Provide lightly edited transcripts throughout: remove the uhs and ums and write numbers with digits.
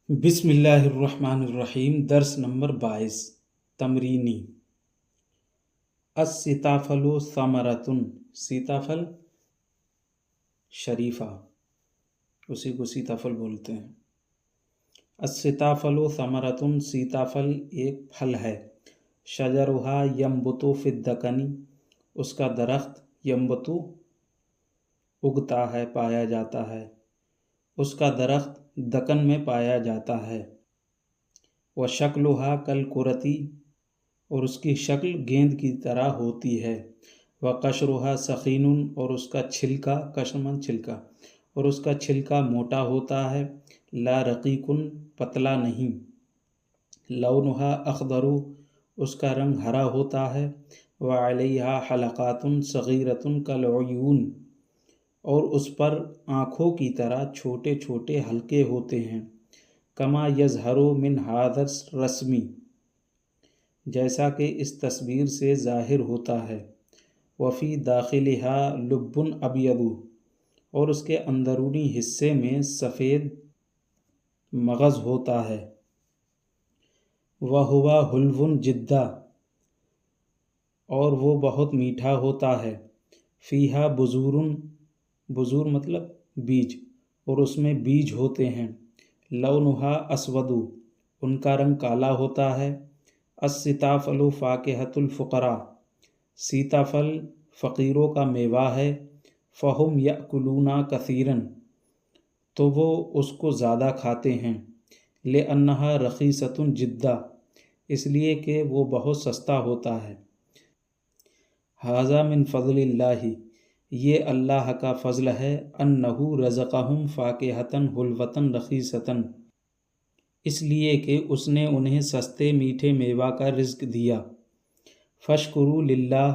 بسم اللہ الرحمن الرحیم۔ درس نمبر 22 تمرینی۔ السیتافل ثمرۃ، سیتافل شریفہ، اسی کو سیتافل بولتے ہیں۔ السیتافل ثمرۃ، سیتافل ایک پھل ہے۔ شجرھا ینبت فی الدکن، اس کا درخت ینبت اگتا ہے، پایا جاتا ہے، اس کا درخت دکن میں پایا جاتا ہے۔ وشکلھا کالکرۃ، اور اس کی شکل گیند کی طرح ہوتی ہے۔ وقشرھا ثخین، اور اس کا چھلکا، قشر چھلکا، اور اس کا چھلکا موٹا ہوتا ہے۔ لا رقیق، پتلا نہیں۔ لونھا اخضر، اس کا رنگ ہرا ہوتا ہے۔ وعلیھا حلقات صغیرۃ کالعیون، اور اس پر آنکھوں کی طرح چھوٹے چھوٹے حلقے ہوتے ہیں۔ کما یظہر من ھذا الرسم، جیسا کہ اس تصویر سے ظاہر ہوتا ہے۔ وفی داخلھا لب ابیض، اور اس کے اندرونی حصے میں سفید مغز ہوتا ہے۔ وھو حلو جدا، اور وہ بہت میٹھا ہوتا ہے۔ فیھا بذور، بذور مطلب بیج، اور اس میں بیج ہوتے ہیں۔ لونھا اسود، ان کا رنگ کالا ہوتا ہے۔ السیتافل فاکہۃ الفقراء، سیتافل فقیروں کا میوہ ہے۔ فھم یأکلون کثیرا، تو وہ اس کو زیادہ کھاتے ہیں۔ لأنھا رخیصۃ جدا، اس لیے کہ وہ بہت سستا ہوتا ہے۔ ھذا من فضل اللہ، یہ اللہ کا فضل ہے۔ انہ رزقہم فاکہۃ حلوۃ رخیصۃ، اس لیے کہ اس نے انہیں سستے میٹھے میوہ کا رزق دیا۔ فاشکروا للہ،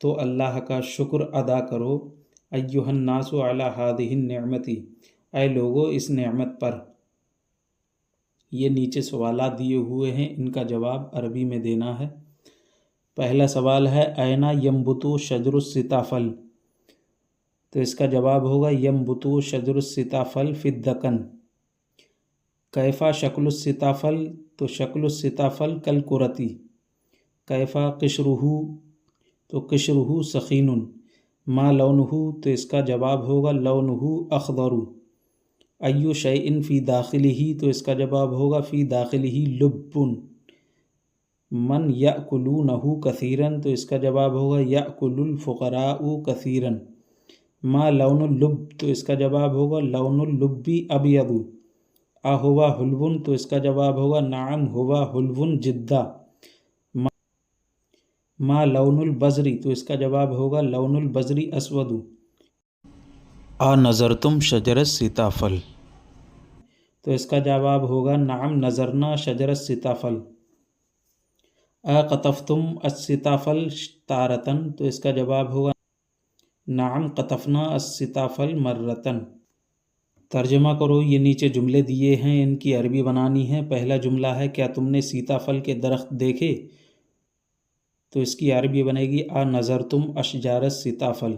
تو اللہ کا شکر ادا کرو۔ ایھا الناس علی ھذہ النعمۃ، اے لوگو اس نعمت پر۔ یہ نیچے سوالات دیے ہوئے ہیں، ان کا جواب عربی میں دینا ہے۔ پہلا سوال ہے این ینبت شجر السیتافل، تو اس کا جواب ہوگا ینبت شجر السیتافل فی الدکن۔ کیفا شکل السیتافل، تو شکل السیتافل کالکرۃ۔ کیفا قشرہ، تو قشرہ ثخین۔ ما لونہ، تو اس کا جواب ہوگا لونہ اخضر۔ ای شیء فی داخلہ، تو اس کا جواب ہوگا فی داخلہ لب۔ من یأکلونہ کثیرا، تو اس کا جواب ہوگا یأکل الفقراء کثیرا۔ ما لون اللب، تو اس کا جواب ہوگا لون اللب ابیض۔ اھو حلو، تو اس کا جواب ہوگا نعم ھو حلو جدا۔ ما لون البذر، تو اس کا جواب ہوگا لون البذر اسود۔ نظرتم شجر السیتافل، تو اس کا جواب ہوگا نعم نظرنا شجر السیتافل۔ قطفتم السیتافل تارۃ، تو اس کا جواب ہوگا نعم قطفنا السیتافل مرۃ۔ ترجمہ کرو، یہ نیچے جملے دیے ہیں، ان کی عربی بنانی ہے۔ پہلا جملہ ہے کیا تم نے سیتافل کے درخت دیکھے، تو اس کی عربی بنے گی نظرتم اشجار السیتافل۔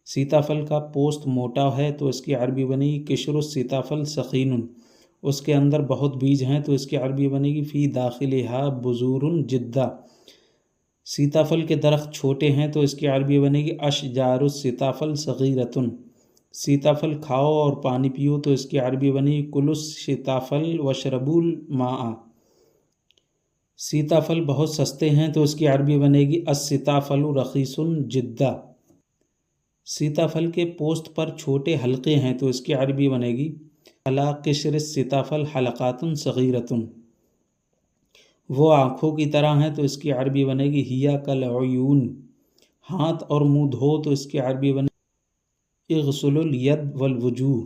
سیتافل کا پوست موٹا ہے، تو اس کی عربی بنے گی قشر السیتافل ثخین۔ اس کے اندر بہت بیج ہیں، تو اس کی عربی بنے گی فی داخلھا بذور جدا۔ سیتافل کے درخت چھوٹے ہیں، تو اس کی عربی بنے گی اشجار السیتافل صغیرۃ۔ سیتافل کھاؤ اور پانی پیو، تو اس کی عربی بنے گی کلوا السیتافل واشربوا الماء۔ سیتافل بہت سستے ہیں، تو اس کی عربی بنے گی السیتافل رخیص جدا۔ سیتافل کے پوست پر چھوٹے حلقے ہیں، تو اس کی عربی بنے گی علی قشر السیتافل حلقات صغیرۃ۔ وہ آنکھوں کی طرح ہیں، تو اس کی عربی بنے گی ہی کالعیون۔ ہاتھ اور منہ دھو، تو اس کی عربی بنے گی اغسلوا الید والوجوہ۔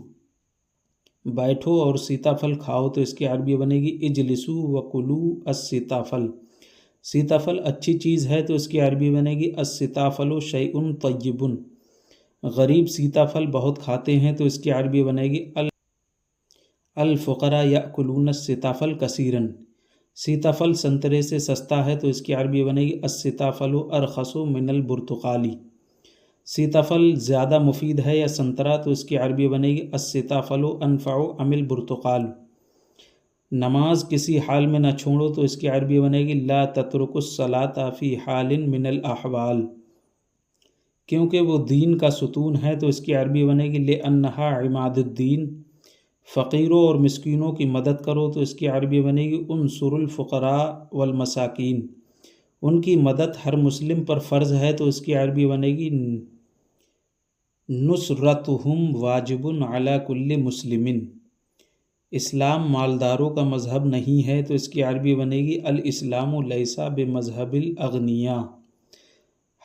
بیٹھو اور سیتافل کھاؤ، تو اس کی عربی بنے گی اجلسوا وکلوا السیتافل۔ سیتافل اچھی چیز ہے، تو اس کی عربی بنے گی السیتافل شیء طیب۔ غریب سیتافل بہت کھاتے ہیں، تو اس کی عربی بنے گی الفقراء یأکلون السیتافل کثیرا۔ سیتافل سنترے سے سستا ہے، تو اس کی عربی بنے گی السیتافل ارخص من البرتقال۔ سیتافل زیادہ مفید ہے یا سنترا، تو اس کی عربی بنے گی السیتافل انفع ام البرتقال۔ نماز کسی حال میں نہ چھوڑو تو اس کی عربی بنے گی لا تترک الصلاۃ فی حال من الاحوال، کیونکہ وہ دین کا ستون ہے تو اس کی عربی بنے گی لأنہا عماد الدین۔ فقیروں اور مسکینوں کی مدد کرو تو اس کی عربی بنے گی انصر الفقراء والمساکین، ان کی مدد ہر مسلم پر فرض ہے تو اس کی عربی بنے گی نصرتہم واجب علی کل مسلم۔ اسلام مالداروں کا مذہب نہیں ہے تو اس کی عربی بنے گی الاسلام لیس بمذہب الاغنیاء۔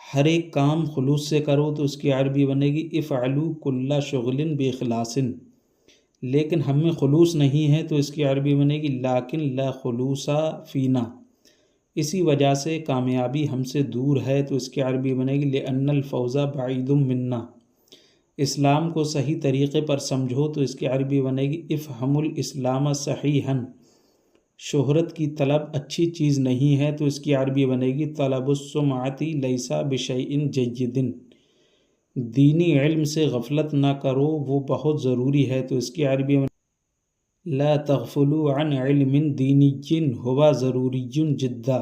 ہر ایک کام خلوص سے کرو تو اس کی عربی بنے گی افعلوا کل شغل باخلاص، لیکن ہم میں خلوص نہیں ہے تو اس کی عربی بنے گی لیکن لا خلوص فینا، اسی وجہ سے کامیابی ہم سے دور ہے تو اس کی عربی بنے گی لأن الفوز بعید منا۔ اسلام کو صحیح طریقے پر سمجھو تو اس کی عربی بنے گی افہم الاسلام صحیحا۔ شہرت کی طلب اچھی چیز نہیں ہے تو اس کی عربی بنے گی طلب السمعۃ لیس بشیء جید۔ دینی علم سے غفلت نہ کرو، وہ بہت ضروری ہے تو اس کی عربی بنے گی لا تغفلوا عن علم دینی هو ضروری جدا۔